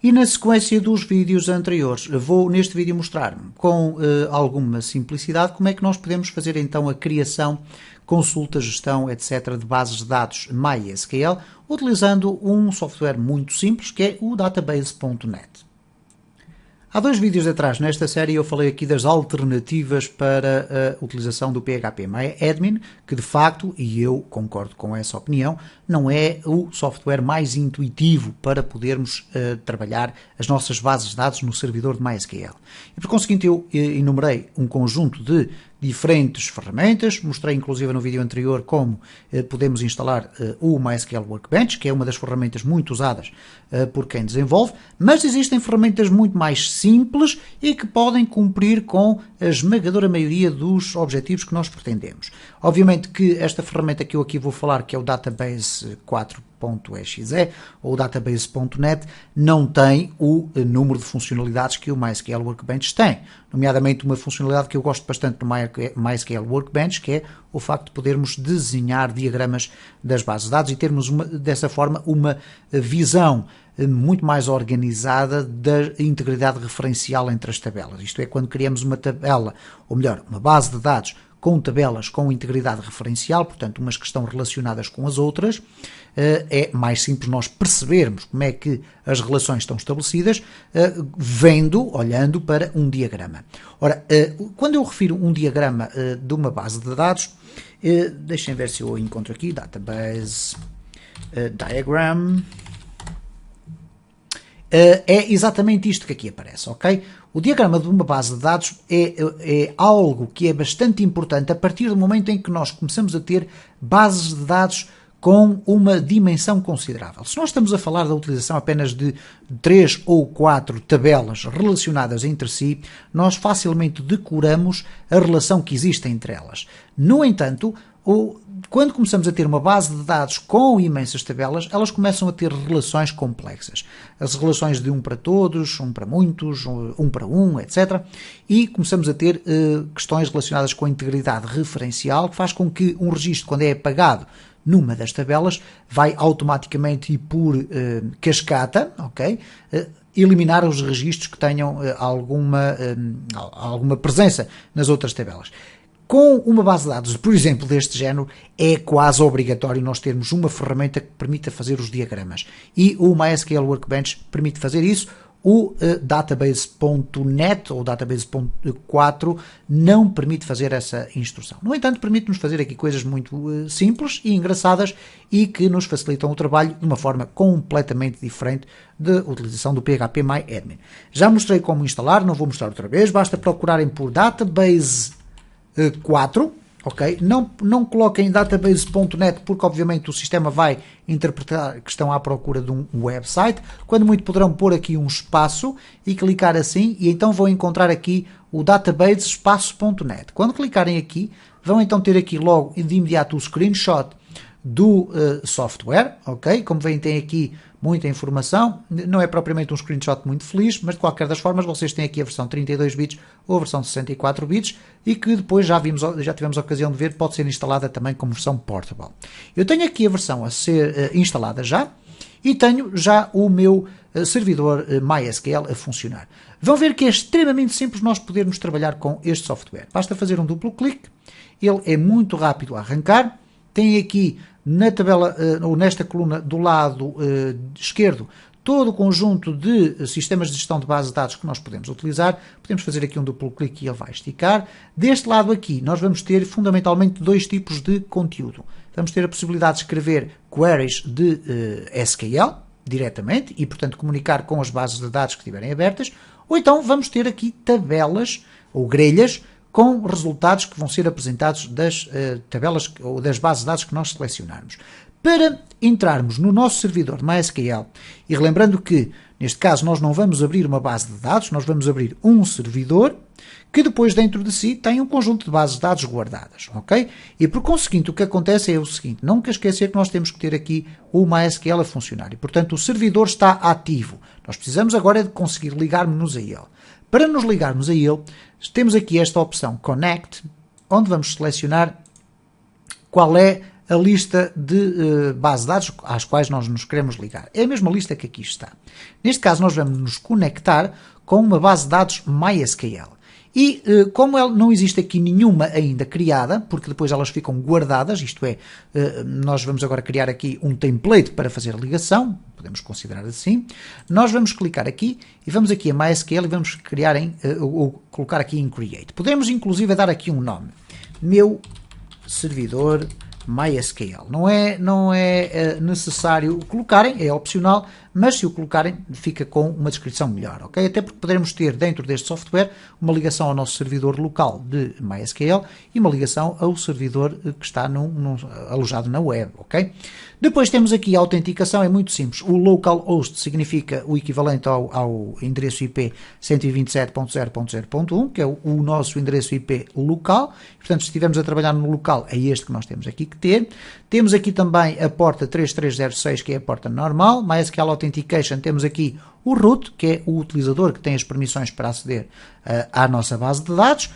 E na sequência dos vídeos anteriores, vou neste vídeo mostrar com alguma simplicidade como é que nós podemos fazer então a criação, consulta, gestão, etc. de bases de dados MySQL, utilizando um software muito simples que é o Database.net. Há 2 vídeos atrás nesta série eu falei aqui das alternativas para a utilização do PHPMyAdmin, que de facto, e eu concordo com essa opinião, não é o software mais intuitivo para podermos trabalhar as nossas bases de dados no servidor de MySQL. E por conseguinte eu enumerei um conjunto de diferentes ferramentas, mostrei inclusive no vídeo anterior como podemos instalar o MySQL Workbench, que é uma das ferramentas muito usadas por quem desenvolve, mas existem ferramentas muito mais simples e que podem cumprir com a esmagadora maioria dos objetivos que nós pretendemos. Obviamente que esta ferramenta que eu aqui vou falar, que é o Database 4.exe ou Database.net, não tem o número de funcionalidades que o MySQL Workbench tem, nomeadamente uma funcionalidade que eu gosto bastante no MySQL Workbench, que é o facto de podermos desenhar diagramas das bases de dados e termos dessa forma uma visão muito mais organizada da integridade referencial entre as tabelas. Isto é, quando criamos uma tabela, ou melhor, uma base de dados com tabelas com integridade referencial, portanto, umas que estão relacionadas com as outras, é mais simples nós percebermos como é que as relações estão estabelecidas, olhando para um diagrama. Ora, quando eu refiro um diagrama de uma base de dados, deixem ver se eu encontro aqui, Database Diagram. É exatamente isto que aqui aparece, ok? O diagrama de uma base de dados é algo que é bastante importante a partir do momento em que nós começamos a ter bases de dados com uma dimensão considerável. Se nós estamos a falar da utilização apenas de 3 ou 4 tabelas relacionadas entre si, nós facilmente decoramos a relação que existe entre elas. No entanto, quando começamos a ter uma base de dados com imensas tabelas, elas começam a ter relações complexas. As relações de um para todos, um para muitos, um para um, etc. E começamos a ter questões relacionadas com a integridade referencial, que faz com que um registro, quando é apagado numa das tabelas, vai automaticamente e por cascata, ok? Eliminar os registros que tenham alguma presença nas outras tabelas. Com uma base de dados, por exemplo, deste género, é quase obrigatório nós termos uma ferramenta que permita fazer os diagramas. E o MySQL Workbench permite fazer isso. O Database.net ou Database.4 não permite fazer essa instrução. No entanto, permite-nos fazer aqui coisas muito simples e engraçadas e que nos facilitam o trabalho de uma forma completamente diferente da utilização do PHPMyAdmin. Já mostrei como instalar, não vou mostrar outra vez, basta procurarem por Database 4, ok? Não coloquem database.net porque obviamente o sistema vai interpretar que estão à procura de um website. Quando muito poderão pôr aqui um espaço e clicar assim e então vão encontrar aqui o database espaço.net. Quando clicarem aqui, vão então ter aqui logo de imediato o screenshot do software, ok? Como veem, tem aqui muita informação, não é propriamente um screenshot muito feliz, mas de qualquer das formas vocês têm aqui a versão 32 bits ou a versão 64 bits e que depois já tivemos a ocasião de ver, pode ser instalada também como versão portable. Eu tenho aqui a versão a ser instalada já e tenho já o meu servidor MySQL a funcionar. Vão ver que é extremamente simples nós podermos trabalhar com este software. Basta fazer um duplo clique, ele é muito rápido a arrancar, tem aqui na tabela, ou nesta coluna do lado esquerdo, todo o conjunto de sistemas de gestão de base de dados que nós podemos utilizar. Podemos fazer aqui um duplo clique e ele vai esticar. Deste lado aqui, nós vamos ter fundamentalmente 2 tipos de conteúdo. Vamos ter a possibilidade de escrever queries de SQL diretamente e, portanto, comunicar com as bases de dados que estiverem abertas. Ou então vamos ter aqui tabelas ou grelhas com resultados que vão ser apresentados das tabelas ou das bases de dados que nós selecionarmos. Para entrarmos no nosso servidor de MySQL, e relembrando que, neste caso, nós não vamos abrir uma base de dados, nós vamos abrir um servidor que depois dentro de si tem um conjunto de bases de dados guardadas, ok? E por conseguinte o que acontece é o seguinte, nunca esquecer que nós temos que ter aqui o MySQL a funcionar e, portanto, o servidor está ativo. Nós precisamos agora de conseguir ligar-nos a ele. Para nos ligarmos a ele, temos aqui esta opção Connect, onde vamos selecionar qual é a lista de base de dados às quais nós nos queremos ligar. É a mesma lista que aqui está. Neste caso, nós vamos nos conectar com uma base de dados MySQL. E como não existe aqui nenhuma ainda criada, porque depois elas ficam guardadas, isto é, nós vamos agora criar aqui um template para fazer a ligação, podemos considerar assim, nós vamos clicar aqui e vamos aqui a MySQL e vamos criar ou colocar aqui em Create. Podemos inclusive dar aqui um nome, meu servidor MySQL. Não é necessário colocarem, é opcional, mas se o colocarem fica com uma descrição melhor, ok? Até porque poderemos ter dentro deste software uma ligação ao nosso servidor local de MySQL e uma ligação ao servidor que está alojado na web, ok? Depois temos aqui a autenticação, é muito simples. O localhost significa o equivalente ao endereço IP 127.0.0.1, que é o nosso endereço IP local. Portanto, se estivermos a trabalhar no local, é este que nós temos aqui que ter. Temos aqui também a porta 3306, que é a porta normal. MySQL Authentication, temos aqui o root, que é o utilizador que tem as permissões para aceder à nossa base de dados.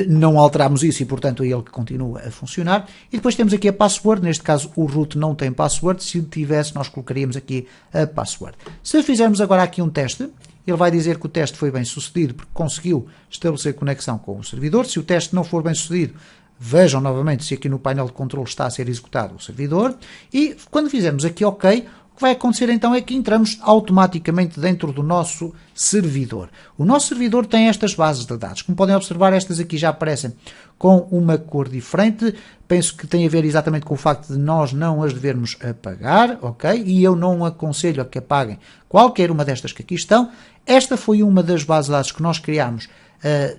Não alteramos isso e, portanto, é ele que continua a funcionar. E depois temos aqui a password. Neste caso, o root não tem password. Se tivesse, nós colocaríamos aqui a password. Se fizermos agora aqui um teste, ele vai dizer que o teste foi bem sucedido porque conseguiu estabelecer conexão com o servidor. Se o teste não for bem sucedido, vejam novamente se aqui no painel de controle está a ser executado o servidor. E quando fizermos aqui OK, o que vai acontecer então é que entramos automaticamente dentro do nosso servidor. O nosso servidor tem estas bases de dados. Como podem observar, estas aqui já aparecem com uma cor diferente. Penso que tem a ver exatamente com o facto de nós não as devermos apagar, ok? E eu não aconselho a que apaguem qualquer uma destas que aqui estão. Esta foi uma das bases de dados que nós criámos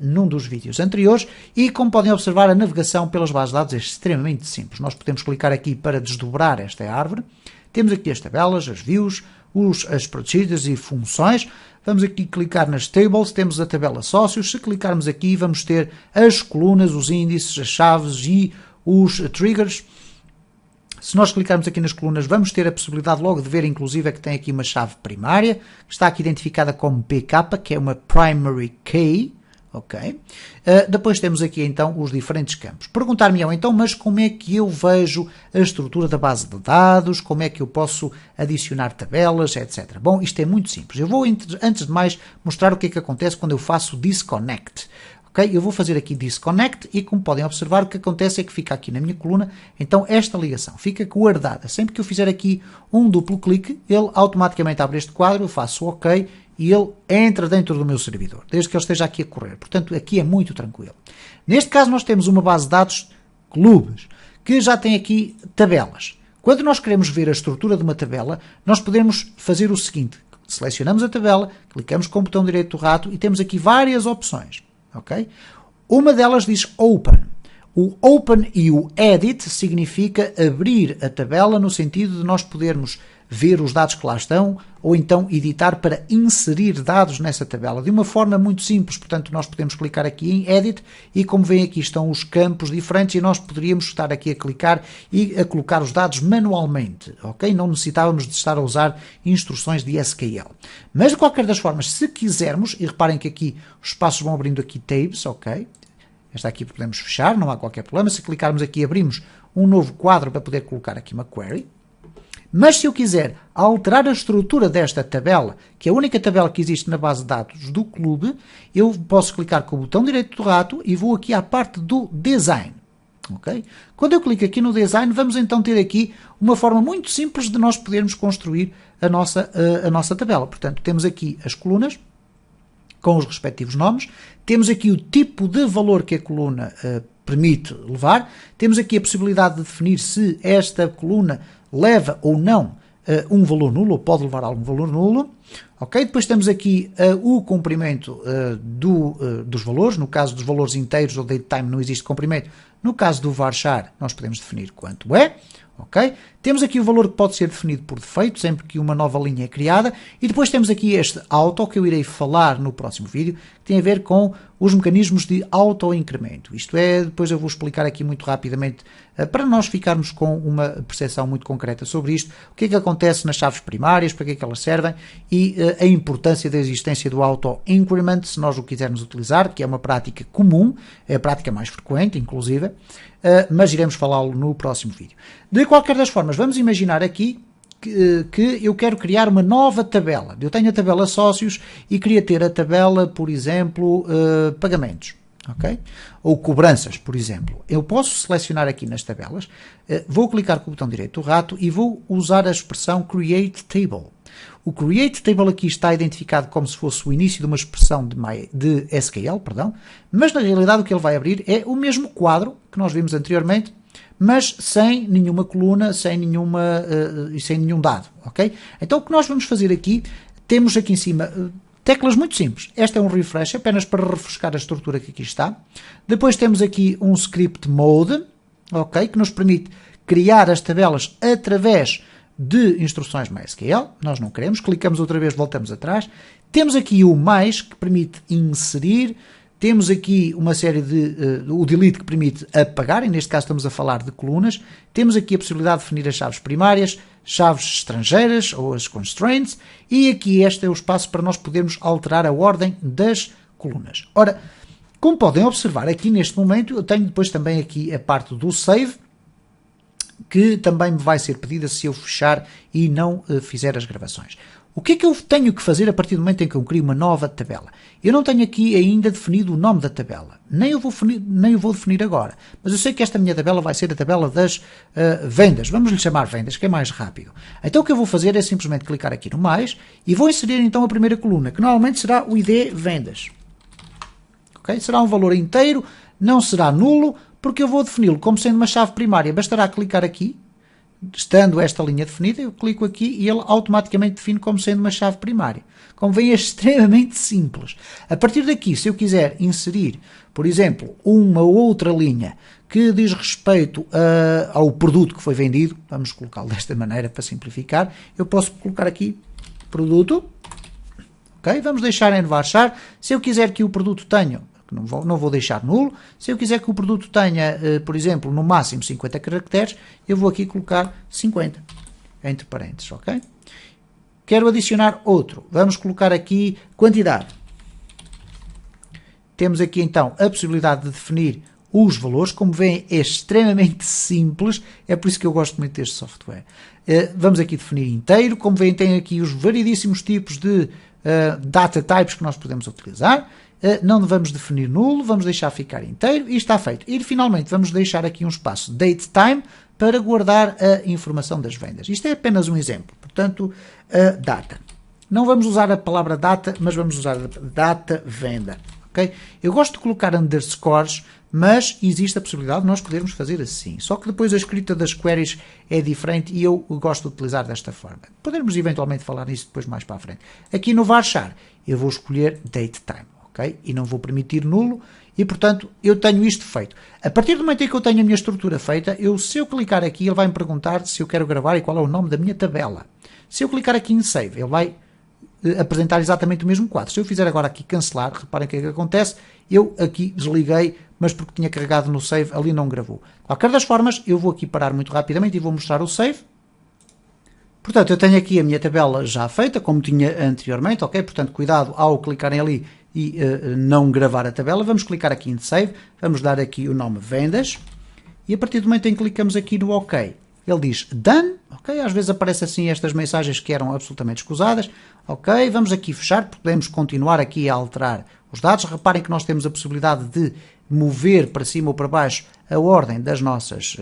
num dos vídeos anteriores e, como podem observar, a navegação pelas bases de dados é extremamente simples. Nós podemos clicar aqui para desdobrar esta árvore. Temos aqui as tabelas, as views, as procedures e funções. Vamos aqui clicar nas tables, temos a tabela sócios. Se clicarmos aqui, vamos ter as colunas, os índices, as chaves e os triggers. Se nós clicarmos aqui nas colunas, vamos ter a possibilidade logo de ver, inclusive, que tem aqui uma chave primária, que está aqui identificada como PK, que é uma Primary Key. Ok? Depois temos aqui então os diferentes campos. Perguntar-me-ão então, mas como é que eu vejo a estrutura da base de dados, como é que eu posso adicionar tabelas, etc. Bom, isto é muito simples. Eu vou, antes de mais, mostrar o que é que acontece quando eu faço disconnect. Ok? Eu vou fazer aqui disconnect e, como podem observar, o que acontece é que fica aqui na minha coluna, então esta ligação fica guardada. Sempre que eu fizer aqui um duplo clique, ele automaticamente abre este quadro, eu faço OK e ele entra dentro do meu servidor, desde que ele esteja aqui a correr. Portanto, aqui é muito tranquilo. Neste caso, nós temos uma base de dados clubes, que já tem aqui tabelas. Quando nós queremos ver a estrutura de uma tabela, nós podemos fazer o seguinte. Selecionamos a tabela, clicamos com o botão direito do rato e temos aqui várias opções. Okay? Uma delas diz Open. O Open e o Edit significa abrir a tabela no sentido de nós podermos ver os dados que lá estão ou então editar para inserir dados nessa tabela de uma forma muito simples. Portanto, nós podemos clicar aqui em Edit e, como veem, aqui estão os campos diferentes e nós poderíamos estar aqui a clicar e a colocar os dados manualmente, ok? Não necessitávamos de estar a usar instruções de SQL. Mas, de qualquer das formas, se quisermos, e reparem que aqui os espaços vão abrindo aqui tabs, ok? Esta aqui podemos fechar, não há qualquer problema. Se clicarmos aqui, abrimos um novo quadro para poder colocar aqui uma query. Mas se eu quiser alterar a estrutura desta tabela, que é a única tabela que existe na base de dados do clube, eu posso clicar com o botão direito do rato e vou aqui à parte do Design. Okay? Quando eu clico aqui no Design, vamos então ter aqui uma forma muito simples de nós podermos construir a nossa tabela. Portanto, temos aqui as colunas com os respectivos nomes, temos aqui o tipo de valor que a coluna permite levar, temos aqui a possibilidade de definir se esta coluna leva ou não um valor nulo, ou pode levar algum valor nulo. Ok? Depois temos aqui o comprimento dos valores. No caso dos valores inteiros ou datetime não existe comprimento. No caso do varchar, nós podemos definir quanto é. Ok? Temos aqui o valor que pode ser definido por defeito, sempre que uma nova linha é criada. E depois temos aqui este auto, que eu irei falar no próximo vídeo, que tem a ver com os mecanismos de auto-incremento. Isto é, depois eu vou explicar aqui muito rapidamente, para nós ficarmos com uma percepção muito concreta sobre isto, o que é que acontece nas chaves primárias, para que é que elas servem e a importância da existência do auto-increment, se nós o quisermos utilizar, que é uma prática comum, é a prática mais frequente, inclusive. mas iremos falá-lo no próximo vídeo. De qualquer das formas, vamos imaginar aqui que eu quero criar uma nova tabela. Eu tenho a tabela sócios e queria ter a tabela, por exemplo, pagamentos. Okay? Ou cobranças, por exemplo. Eu posso selecionar aqui nas tabelas, vou clicar com o botão direito do rato e vou usar a expressão Create Table. O Create Table aqui está identificado como se fosse o início de uma expressão de SQL, perdão, mas na realidade o que ele vai abrir é o mesmo quadro que nós vimos anteriormente, mas sem nenhuma coluna, sem nenhum dado, ok? Então o que nós vamos fazer aqui, temos aqui em cima teclas muito simples. Esta é um refresh, apenas para refrescar a estrutura que aqui está. Depois temos aqui um script mode, ok, que nos permite criar as tabelas através de instruções MySQL. Nós não queremos, clicamos outra vez, voltamos atrás. Temos aqui o mais, que permite inserir. Temos aqui uma série o delete, que permite apagar, e neste caso estamos a falar de colunas. Temos aqui a possibilidade de definir as chaves primárias, chaves estrangeiras ou as constraints, e aqui este é o espaço para nós podermos alterar a ordem das colunas. Ora, como podem observar aqui neste momento, eu tenho depois também aqui a parte do save, que também me vai ser pedida se eu fechar e não fizer as gravações. O que é que eu tenho que fazer a partir do momento em que eu crio uma nova tabela? Eu não tenho aqui ainda definido o nome da tabela, nem eu vou definir agora, mas eu sei que esta minha tabela vai ser a tabela das vendas, vamos lhe chamar vendas, que é mais rápido. Então o que eu vou fazer é simplesmente clicar aqui no mais e vou inserir então a primeira coluna, que normalmente será o ID vendas. Okay? Será um valor inteiro, não será nulo, porque eu vou defini-lo como sendo uma chave primária. Bastará clicar aqui, estando esta linha definida, eu clico aqui e ele automaticamente define como sendo uma chave primária. Como veem, é extremamente simples. A partir daqui, se eu quiser inserir, por exemplo, uma outra linha que diz respeito ao produto que foi vendido, vamos colocá-lo desta maneira para simplificar, eu posso colocar aqui produto, ok? Vamos deixar em varchar. Se eu quiser que o produto tenha, não vou deixar nulo, se eu quiser que o produto tenha, por exemplo, no máximo 50 caracteres, eu vou aqui colocar 50, entre parênteses, ok? Quero adicionar outro, vamos colocar aqui quantidade. Temos aqui então a possibilidade de definir os valores, como veem é extremamente simples, é por isso que eu gosto muito deste software. Vamos aqui definir inteiro, como veem tem aqui os variedíssimos tipos de data types que nós podemos utilizar. Não vamos definir nulo, vamos deixar ficar inteiro e está feito. E finalmente vamos deixar aqui um espaço date time para guardar a informação das vendas. Isto é apenas um exemplo, portanto, data. Não vamos usar a palavra data, mas vamos usar a data venda. Okay? Eu gosto de colocar underscores, mas existe a possibilidade de nós podermos fazer assim. Só que depois a escrita das queries é diferente e eu gosto de utilizar desta forma. Podemos eventualmente falar nisso depois mais para a frente. Aqui no varchar eu vou escolher date time. Okay? E não vou permitir nulo e, portanto, eu tenho isto feito. A partir do momento em que eu tenho a minha estrutura feita, se eu clicar aqui, ele vai me perguntar se eu quero gravar e qual é o nome da minha tabela. Se eu clicar aqui em Save, ele vai apresentar exatamente o mesmo quadro. Se eu fizer agora aqui cancelar, reparem o que é que acontece, eu aqui desliguei, mas porque tinha carregado no Save, ali não gravou. De qualquer das formas, eu vou aqui parar muito rapidamente e vou mostrar o Save. Portanto, eu tenho aqui a minha tabela já feita, como tinha anteriormente, ok? Portanto, cuidado ao clicarem ali e não gravar a tabela. Vamos clicar aqui em Save, vamos dar aqui o nome Vendas, e a partir do momento em que clicamos aqui no OK, ele diz Done, ok? Às vezes aparecem assim estas mensagens que eram absolutamente escusadas, ok? Vamos aqui fechar, podemos continuar aqui a alterar os dados. Reparem que nós temos a possibilidade de mover para cima ou para baixo a ordem das nossas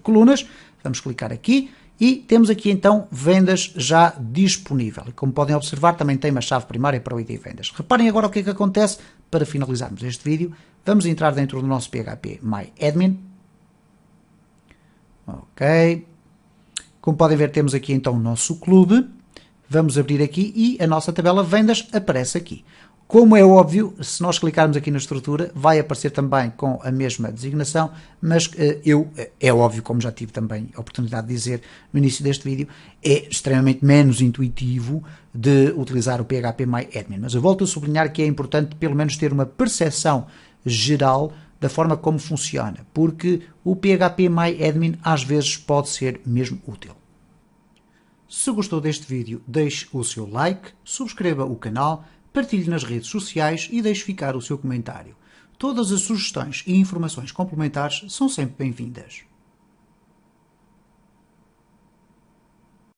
colunas. Vamos clicar aqui. E temos aqui então vendas já disponível. E como podem observar, também tem uma chave primária para o ID vendas. Reparem agora o que é que acontece para finalizarmos este vídeo. Vamos entrar dentro do nosso PHP MyAdmin. Ok. Como podem ver, temos aqui então o nosso clube. Vamos abrir aqui e a nossa tabela vendas aparece aqui. Como é óbvio, se nós clicarmos aqui na estrutura, vai aparecer também com a mesma designação, mas é óbvio, como já tive também a oportunidade de dizer no início deste vídeo, é extremamente menos intuitivo de utilizar o PHP MyAdmin. Mas eu volto a sublinhar que é importante pelo menos ter uma percepção geral da forma como funciona, porque o PHP MyAdmin às vezes pode ser mesmo útil. Se gostou deste vídeo, deixe o seu like, subscreva o canal, partilhe nas redes sociais e deixe ficar o seu comentário. Todas as sugestões e informações complementares são sempre bem-vindas.